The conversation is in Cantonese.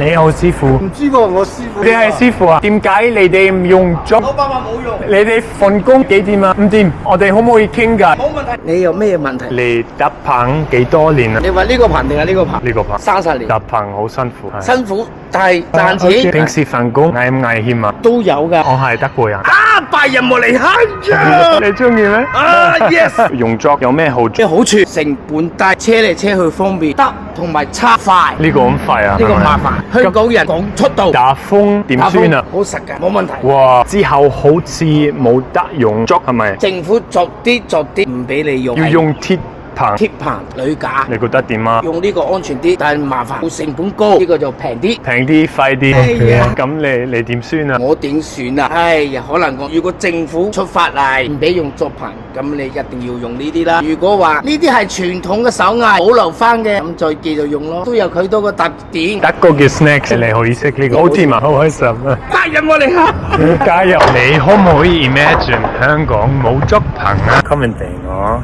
你好師傅，唔知喎，我師傅。你係師傅啊？點解你哋唔用竹？老闆話冇用，你哋份工幾點啊？5點，我哋可唔可以傾㗎？冇問題。你有咩問題？你搭棚幾多年啊？你話呢個棚定係呢個棚？呢個棚30年。搭棚好辛苦，係辛苦，但係賺錢平時份工危唔危險啊？都有㗎。我係德國人。啊，拜仁慕尼黑呀！你中意咩？啊，yes。用竹有咩好處？嘅好處，成本低，車嚟車去方便，得同埋差快。呢個咁快啊？呢個麻煩，香港人講速度。打風點算啊？好實㗎，冇問題。哇！之後好似冇得用竹係咪？政府逐啲唔俾你用，要用鐵棚。鐵棚鋁架，你覺得點啊？用呢個安全啲，但係麻煩，成本高，呢個就平啲。平啲快啲。哎呀咁你點算啊？我點算啊？哎呀，可能如果政府出法例唔俾用竹棚，咁你一定要用呢啲啦。如果話呢啲係傳統嘅手藝，保留翻嘅，咁再繼續用咯，都有佢多個特點。德國嘅 snacks 你可以識呢個，好甜啊，好開心啊！拜仁慕尼黑。加油！你可唔可以 imagine 香港冇竹棚啊？comment 俾我。